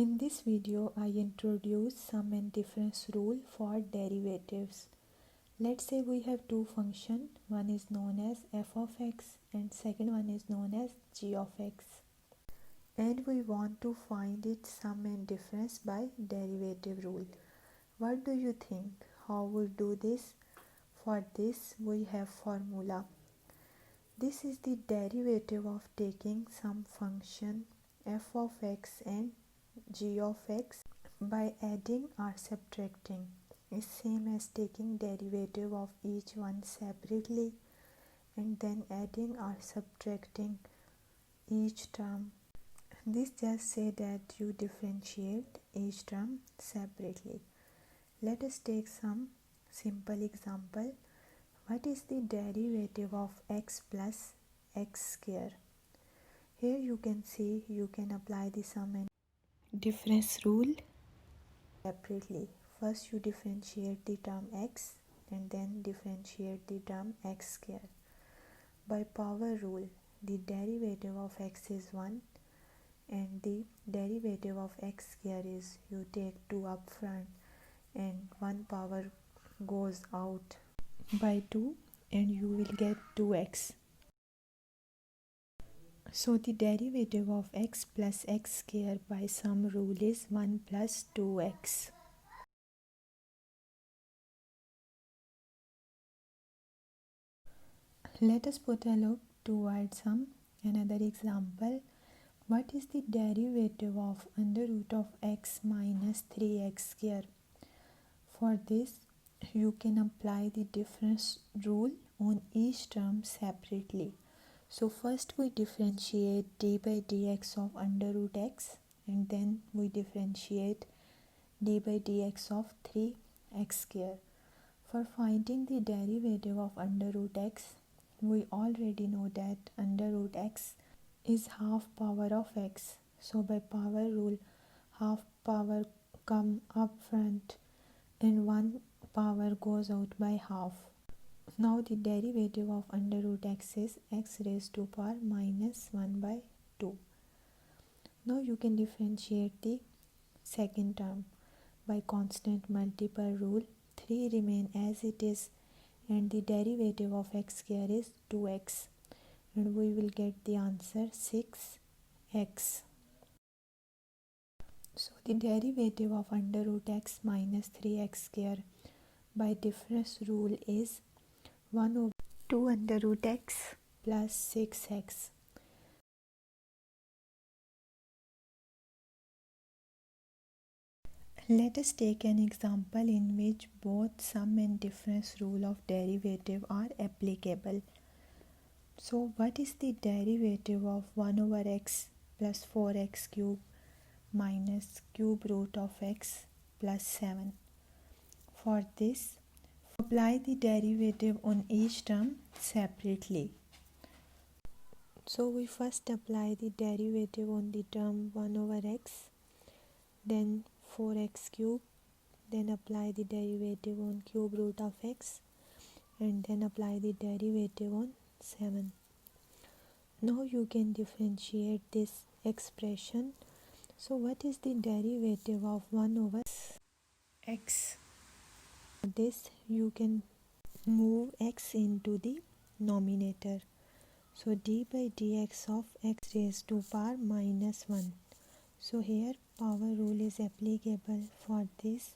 In this video, I introduce sum and difference rule for derivatives. Let's say we have two functions, one is known as f of x and second one is known as g of x. And we want to find its sum and difference by derivative rule. What do you think? How we do this? For this, we have formula. This is the derivative of taking some function f of x and g of x by adding or subtracting. Is same as taking derivative of each one separately and then adding or subtracting each term. This just say that you differentiate each term separately. Let us take some simple example. What is the derivative of x plus x square? Here you can see you can apply the sum and difference rule separately. First you differentiate the term x and then differentiate the term x square. By power rule, the derivative of x is 1 and the derivative of x square is you take 2 up front and 1 power goes out by 2 and you will get 2x. So the derivative of x plus x square by sum rule is 1 plus 2x. Let us put a look towards another example. What is the derivative of under root of x minus 3x square? For this, you can apply the difference rule on each term separately. So first we differentiate d by dx of under root x and then we differentiate d by dx of 3x square. For finding the derivative of under root x, we already know that under root x is half power of x. So by power rule, half power come up front and 1 power goes out by half. Now the derivative of under root x is x raised to power minus 1 by 2. Now you can differentiate the second term by constant multiple rule. 3 remain as it is and the derivative of x square is 2x and we will get the answer 6x. So the derivative of under root x minus 3x square by difference rule is 1 over 2 under root x plus 6x. Let us take an example in which both sum and difference rule of derivative are applicable. So what is the derivative of 1 over x plus 4x cube minus cube root of x plus 7? For this, apply the derivative on each term separately. So we first apply the derivative on the term 1 over x, then 4x cube, then apply the derivative on cube root of x and then apply the derivative on 7. Now you can differentiate this expression. So what is the derivative of 1 over x? This you can move x into the nominator. So d by dx of x raised to power minus 1. So here power rule is applicable. For this,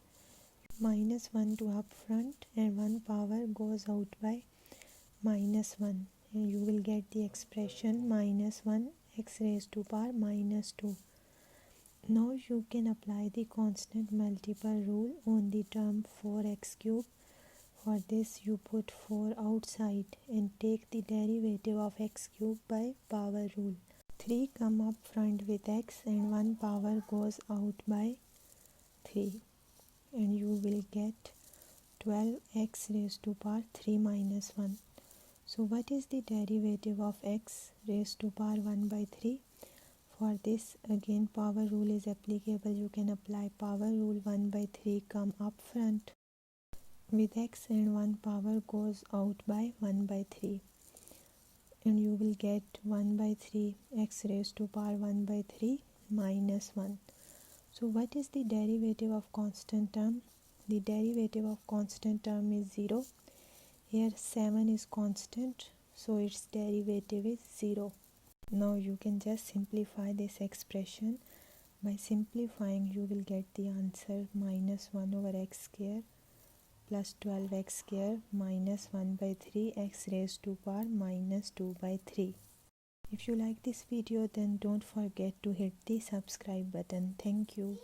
minus 1 to up front and 1 power goes out by minus 1 and you will get the expression minus 1 x raised to power minus 2. Now you can apply the constant multiple rule on the term 4x cube. For this you put 4 outside and take the derivative of x cube by power rule. 3 come up front with x and 1 power goes out by 3 and you will get 12x raised to power 3 minus 1. So what is the derivative of x raised to power 1 by 3? For this again power rule is applicable. You can apply power rule. 1 by 3 come up front with x and 1 power goes out by 1 by 3 and you will get 1 by 3 x raised to power 1 by 3 minus 1. So what is the derivative of constant term? The derivative of constant term is 0. Here 7 is constant, so its derivative is 0. Now you can just simplify this expression. By simplifying, you will get the answer minus 1 over x square plus 12x square minus 1 by 3 x raised to power minus 2 by 3. If you like this video, then don't forget to hit the subscribe button. Thank you.